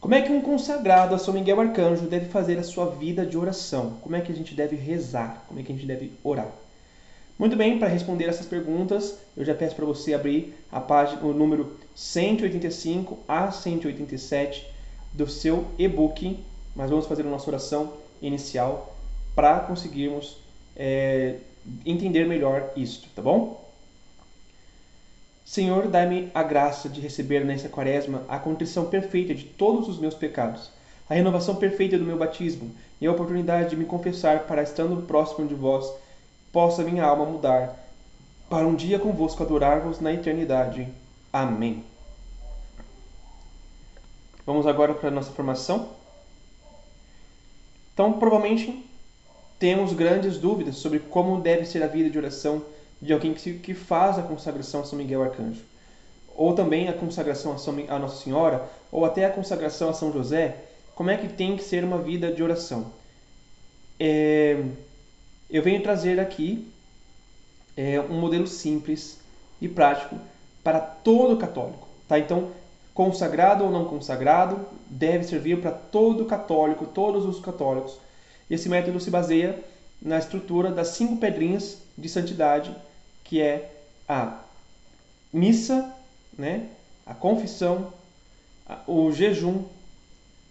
Como é que um consagrado a São Miguel Arcanjo deve fazer a sua vida de oração? Como é que a gente deve rezar? Como é que a gente deve orar? Muito bem, para responder essas perguntas, eu já peço para você abrir a página, o número 185 a 187 do seu e-book. Mas vamos fazer a nossa oração inicial para conseguirmos entender melhor isto, tá bom? Senhor, dai-me a graça de receber nesta quaresma a contrição perfeita de todos os meus pecados, a renovação perfeita do meu batismo e a oportunidade de me confessar para, estando próximo de vós, possa minha alma mudar, para um dia convosco adorar-vos na eternidade. Amém. Vamos agora para a nossa formação. Então, provavelmente, temos grandes dúvidas sobre como deve ser a vida de oração de alguém que faz a consagração a São Miguel Arcanjo. Ou também a consagração a Nossa Senhora, ou até a consagração a São José. Como é que tem que ser uma vida de oração? Eu venho trazer aqui um modelo simples e prático para todo católico. Tá? Então, consagrado ou não consagrado, deve servir para todo católico, todos os católicos. Esse método se baseia na estrutura das 5 pedrinhas de santidade, que é a missa, né? A confissão, o jejum,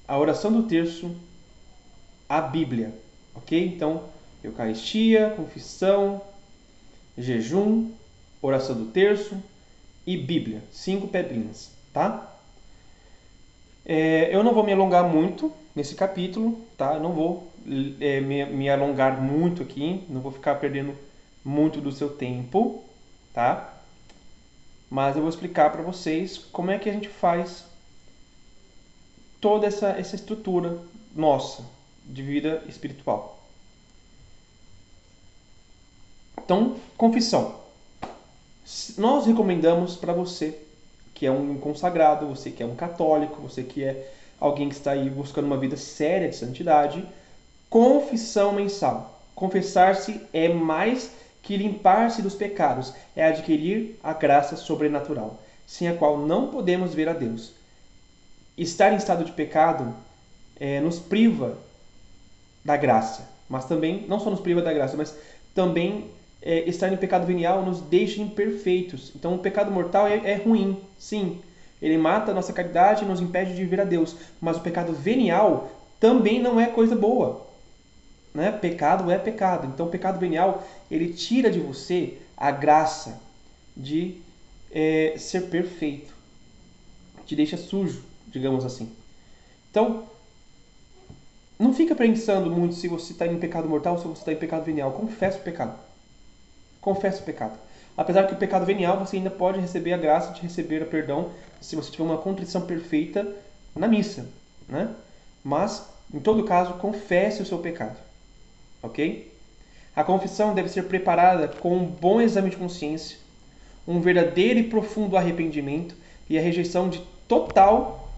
a oração do terço, a Bíblia. Ok? Então, Eucaristia, confissão, jejum, oração do terço e Bíblia. 5 pedrinhas, tá? Eu não vou me alongar muito nesse capítulo, tá? Eu não vou me alongar muito aqui, não vou ficar perdendo muito do seu tempo, tá? Mas eu vou explicar para vocês como é que a gente faz toda essa estrutura nossa de vida espiritual. Então, confissão. Nós recomendamos para você que é um consagrado, você que é um católico, você que é alguém que está aí buscando uma vida séria de santidade, confissão mensal. Confessar-se é mais que limpar-se dos pecados, é adquirir a graça sobrenatural, sem a qual não podemos ver a Deus. Estar em estado de pecado nos priva da graça, mas também, não só nos priva da graça, mas também estar em pecado venial nos deixa imperfeitos. Então o pecado mortal é ruim, sim. Ele mata a nossa caridade e nos impede de ver a Deus. Mas o pecado venial também não é coisa boa. Né? Pecado é pecado. Então o pecado venial, ele tira de você a graça de ser perfeito. Te deixa sujo, digamos assim. Então, não fica pensando muito se você está em pecado mortal ou se você está em pecado venial. Confessa o pecado. Confessa o pecado. Apesar que o pecado venial você ainda pode receber a graça de receber o perdão se você tiver uma contrição perfeita na missa, né? Mas, em todo caso, confesse o seu pecado, ok? A confissão deve ser preparada com um bom exame de consciência, um verdadeiro e profundo arrependimento e a rejeição total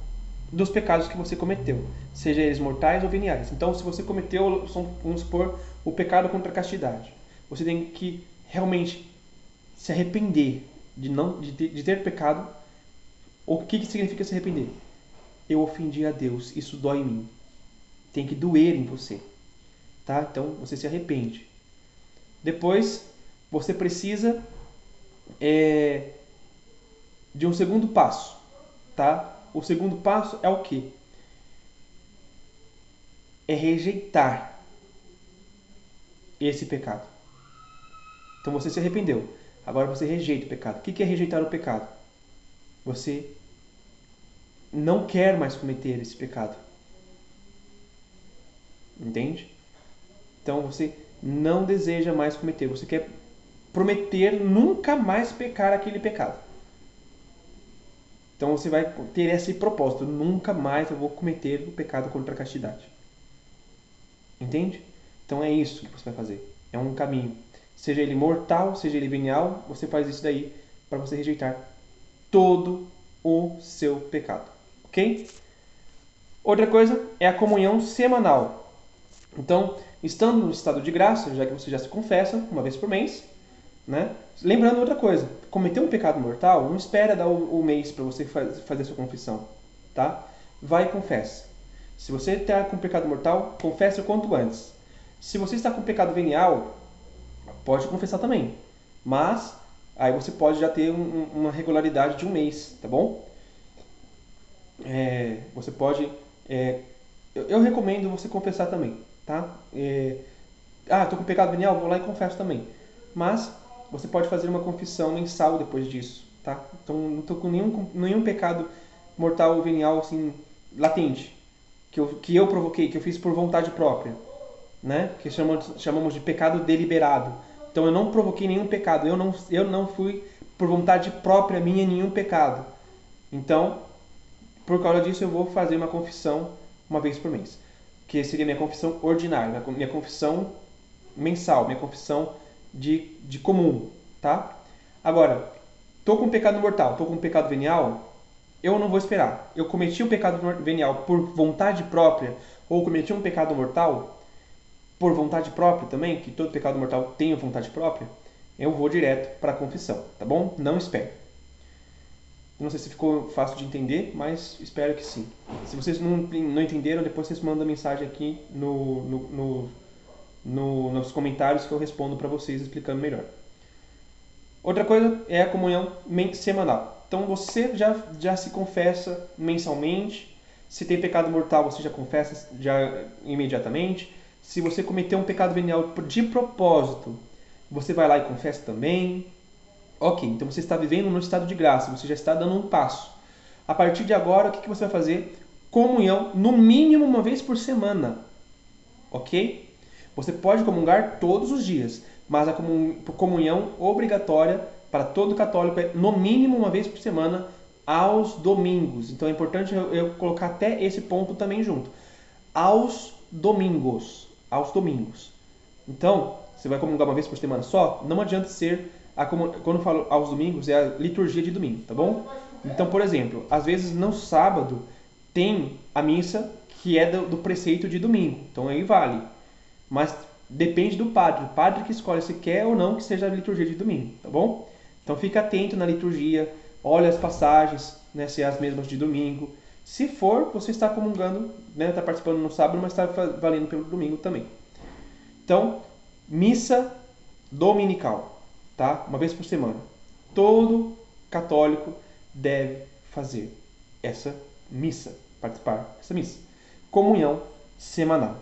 dos pecados que você cometeu, seja eles mortais ou veniais. Então, se você cometeu, vamos supor, o pecado contra a castidade, você tem que realmente se arrepender de ter pecado. O que significa se arrepender? Eu ofendi a Deus, isso dói em mim. Tem que doer em você. Tá? Então você se arrepende. Depois você precisa de um segundo passo. Tá? O segundo passo é o quê? É rejeitar esse pecado. Então você se arrependeu. Agora você rejeita o pecado. O que é rejeitar o pecado? Você não quer mais cometer esse pecado. Entende? Então você não deseja mais cometer. Você quer prometer nunca mais pecar aquele pecado. Então você vai ter esse propósito. Nunca mais eu vou cometer o pecado contra a castidade. Entende? Então é isso que você vai fazer. É um caminho. Seja ele mortal, seja ele venial, você faz isso daí para você rejeitar todo o seu pecado. Ok? Outra coisa é a comunhão semanal. Então, estando no estado de graça, já que você já se confessa uma vez por mês, né? Lembrando outra coisa, cometer um pecado mortal, não espera dar o mês para você fazer a sua confissão. Tá? vai e confessa. Se você está com pecado mortal, confesse o quanto antes. Se você está com pecado venial, pode confessar também. Mas aí você pode já ter uma regularidade de um mês, tá bom? Você pode... eu recomendo você confessar também, tá? Estou com pecado venial, vou lá e confesso também. Mas você pode fazer uma confissão mensal depois disso, tá? Então não estou com nenhum pecado mortal ou venial assim, latente, que eu provoquei, que eu fiz por vontade própria, né? Que chamamos de pecado deliberado. Então eu não provoquei nenhum pecado, eu não fui por vontade própria minha nenhum pecado. Então, por causa disso, eu vou fazer uma confissão uma vez por mês, que seria minha confissão ordinária, minha confissão mensal, minha confissão de comum, tá? Agora, tô com pecado mortal, tô com pecado venial, eu não vou esperar. Eu cometi um pecado venial por vontade própria, ou cometi um pecado mortal por vontade própria também, que todo pecado mortal tem vontade própria, eu vou direto para a confissão, tá bom? Não espere. Não sei se ficou fácil de entender, mas espero que sim. Se vocês não entenderam, depois vocês mandam mensagem aqui nos comentários que eu respondo para vocês explicando melhor. Outra coisa é a comunhão semanal. Então você já se confessa mensalmente. Se tem pecado mortal, você já confessa já imediatamente. Se você cometeu um pecado venial de propósito, você vai lá e confessa também. Ok, então você está vivendo no estado de graça, você já está dando um passo. A partir de agora, o que você vai fazer? Comunhão, no mínimo uma vez por semana. Ok? Você pode comungar todos os dias, mas a comunhão obrigatória para todo católico é no mínimo uma vez por semana, aos domingos. Então é importante eu colocar até esse ponto também junto. Aos domingos. Aos domingos. Então, você vai comungar uma vez por semana só? Não adianta ser... Quando eu falo aos domingos, é a liturgia de domingo, tá bom? Então, por exemplo, às vezes no sábado tem a missa que é do preceito de domingo. Então aí vale. Mas depende do padre. O padre que escolhe se quer ou não que seja a liturgia de domingo, tá bom? Então fica atento na liturgia, olha as passagens, né, se é as mesmas de domingo. Se for, você está comungando, né, está participando no sábado, mas está valendo pelo domingo também. Então, missa dominical. Tá? Uma vez por semana. Todo católico deve fazer essa missa, participar dessa missa. Comunhão semanal.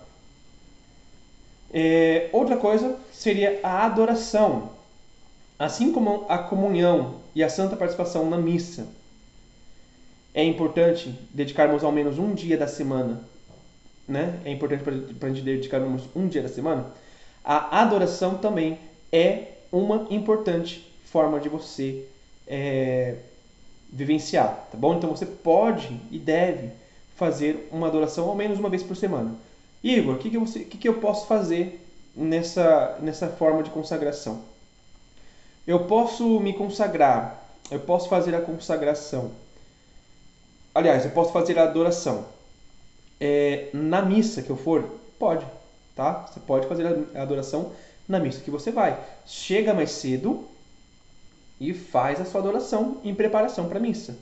Outra coisa seria a adoração. Assim como a comunhão e a santa participação na missa, é importante dedicarmos ao menos um dia da semana, né? É importante para a gente dedicarmos um dia da semana. A adoração também é uma importante forma de você vivenciar, tá bom? Então você pode e deve fazer uma adoração ao menos uma vez por semana. Igor, o que eu posso fazer nessa forma de consagração? Eu posso me consagrar, eu posso fazer a consagração. Aliás, eu posso fazer a adoração. Na missa que eu for, pode, tá? Você pode fazer a adoração na missa que você vai. Chega mais cedo e faz a sua adoração em preparação para a missa.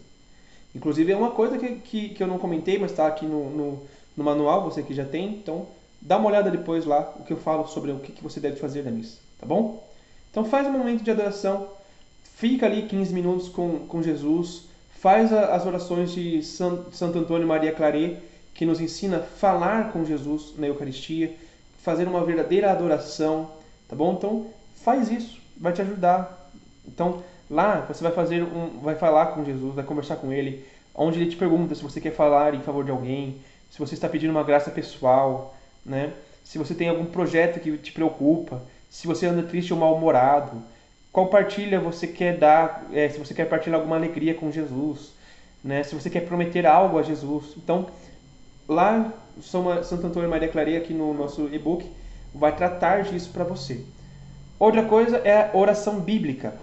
Inclusive é uma coisa que eu não comentei, mas está aqui no manual, você que já tem. Então dá uma olhada depois lá, o que eu falo sobre o que você deve fazer na missa. Tá bom? Então faz um momento de adoração. Fica ali 15 minutos com Jesus. Faz as orações de Santo Antônio Maria Claret, que nos ensina a falar com Jesus na Eucaristia. Fazer uma verdadeira adoração. Tá bom? Então, faz isso. Vai te ajudar. Então, lá você vai falar com Jesus, vai conversar com Ele, onde Ele te pergunta se você quer falar em favor de alguém, se você está pedindo uma graça pessoal, né? Se você tem algum projeto que te preocupa, se você anda triste ou mal-humorado, qual partilha você quer dar, se você quer partilhar alguma alegria com Jesus, né? Se você quer prometer algo a Jesus. Então, lá, Santo Antônio Maria Claret, aqui no nosso e-book, vai tratar disso para você. Outra coisa é a oração bíblica.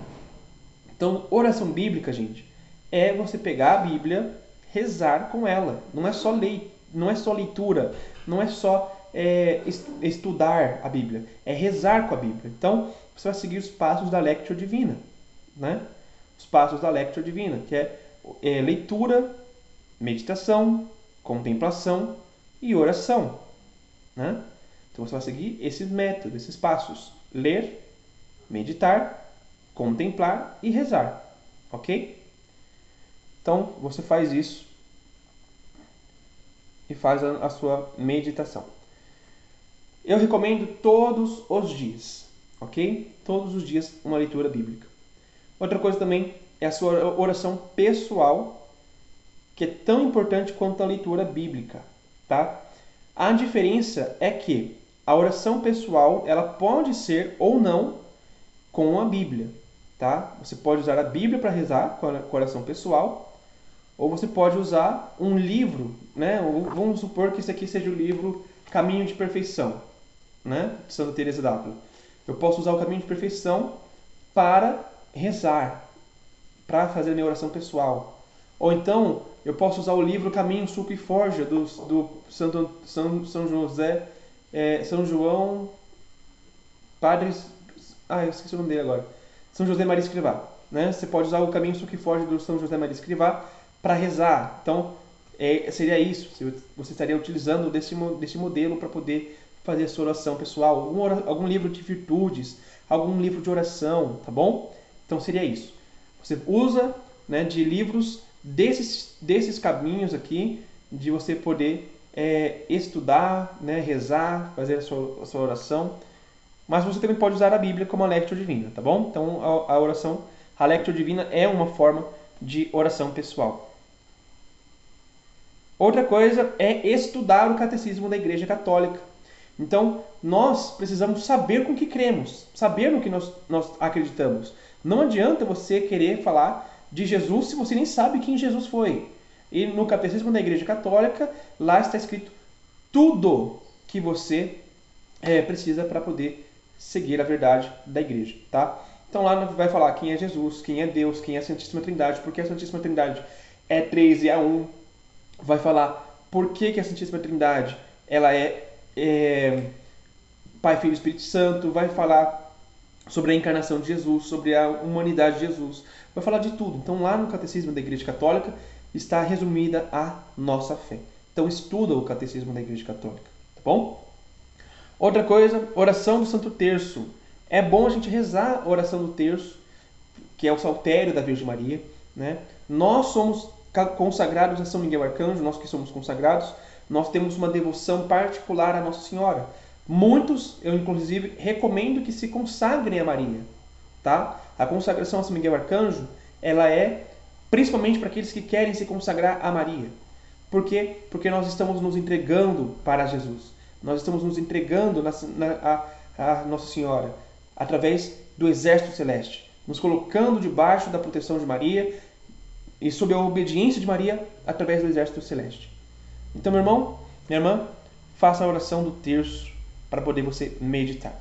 Então, oração bíblica, gente, é você pegar a Bíblia, rezar com ela. Não é só leitura, não é só estudar a Bíblia, é rezar com a Bíblia. Então, você vai seguir os passos da Lectio Divina, né? Os passos da Lectio Divina, que é leitura, meditação, contemplação e oração, né? Então você vai seguir esses métodos, esses passos: ler, meditar, contemplar e rezar, ok? Então você faz isso e faz a sua meditação. Eu recomendo todos os dias, ok? Todos os dias uma leitura bíblica. Outra coisa também é a sua oração pessoal, que é tão importante quanto a leitura bíblica, tá? A diferença é que a oração pessoal, ela pode ser ou não com a Bíblia, tá? Você pode usar a Bíblia para rezar com a oração pessoal, ou você pode usar um livro, né? Vamos supor que esse aqui seja o livro Caminho de Perfeição, né? De Santa Teresa d'Ávila. Eu posso usar o Caminho de Perfeição para rezar, para fazer a minha oração pessoal. Ou então, eu posso usar o livro Caminho, Suco e Forja, do São José, São João, Padres... eu esqueci o nome dele agora. São José Maria Escrivá. Né? Você pode usar o Caminho, Suco e Forja, do São José Maria Escrivá, para rezar. Então, seria isso. Você estaria utilizando desse modelo para poder fazer a sua oração pessoal. Algum livro de virtudes, algum livro de oração, tá bom? Então, seria isso. Você usa, né, de livros desses caminhos aqui, de você poder estudar, né, rezar, fazer a sua oração. Mas você também pode usar a Bíblia como a Lectio Divina, tá bom? Então, a Lectio Divina é uma forma de oração pessoal. Outra coisa é estudar o catecismo da Igreja Católica. Então, nós precisamos saber com o que cremos, saber no que nós acreditamos. Não adianta você querer falar de Jesus se você nem sabe quem Jesus foi. E no Catecismo da Igreja Católica, lá está escrito tudo que você precisa para poder seguir a verdade da Igreja, tá? Então lá vai falar quem é Jesus, quem é Deus, quem é a Santíssima Trindade, porque a Santíssima Trindade é 3 e é 1. Vai falar por que a Santíssima Trindade ela é Pai, Filho e Espírito Santo. Vai falar sobre a encarnação de Jesus, sobre a humanidade de Jesus. Vai falar de tudo. Então lá no Catecismo da Igreja Católica está resumida a nossa fé. Então estuda o Catecismo da Igreja Católica, tá bom? Outra coisa, oração do Santo Terço. É bom a gente rezar a oração do Terço, que é o saltério da Virgem Maria, né? Nós somos consagrados a São Miguel Arcanjo, nós que somos consagrados, nós temos uma devoção particular à Nossa Senhora. Muitos, eu inclusive, recomendo que se consagrem a Maria, tá? A consagração a São Miguel Arcanjo, ela é principalmente para aqueles que querem se consagrar a Maria. Por quê? Porque nós estamos nos entregando para Jesus. Nós estamos nos entregando a Nossa Senhora através do exército celeste, nos colocando debaixo da proteção de Maria e sob a obediência de Maria através do exército celeste. Então, meu irmão, minha irmã, faça a oração do terço para poder você meditar.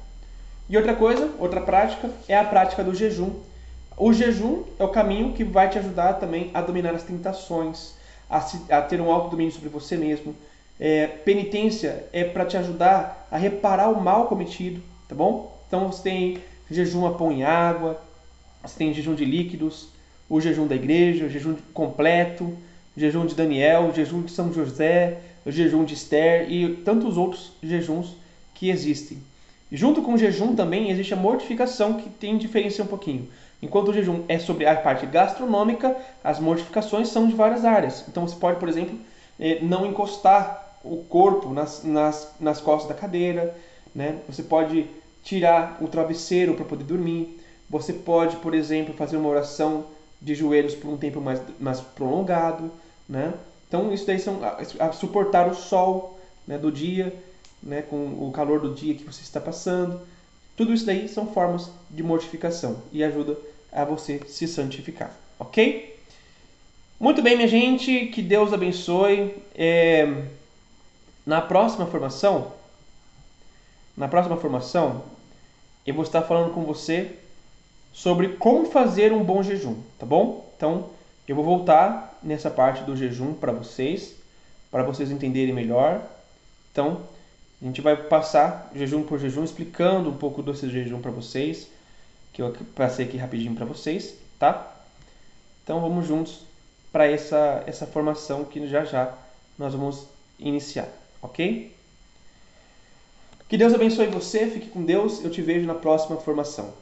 E outra coisa, outra prática, é a prática do jejum. O jejum é o caminho que vai te ajudar também a dominar as tentações, a ter um alto domínio sobre você mesmo. Penitência é para te ajudar a reparar o mal cometido, tá bom? Então você tem jejum a pão e água, você tem jejum de líquidos, o jejum da igreja, o jejum completo, o jejum de Daniel, o jejum de São José, o jejum de Esther e tantos outros jejuns que existem. E junto com o jejum também existe a mortificação, que tem diferença um pouquinho. Enquanto o jejum é sobre a parte gastronômica, as mortificações são de várias áreas. Então você pode, por exemplo, não encostar o corpo nas costas da cadeira, né? Você pode tirar o travesseiro para poder dormir. Você pode, por exemplo, fazer uma oração de joelhos por um tempo mais prolongado, né? Então isso daí são a suportar o sol, né, do dia, né, com o calor do dia que você está passando. Tudo isso daí são formas de mortificação e ajuda a você se santificar, ok? Muito bem, minha gente, que Deus abençoe. Na próxima formação, eu vou estar falando com você sobre como fazer um bom jejum, tá bom? Então, eu vou voltar nessa parte do jejum para vocês entenderem melhor. Então, a gente vai passar jejum por jejum, explicando um pouco desse jejum para vocês, que eu passei aqui rapidinho para vocês, tá? Então, vamos juntos para essa formação que já nós vamos iniciar, ok? Que Deus abençoe você, fique com Deus, eu te vejo na próxima formação.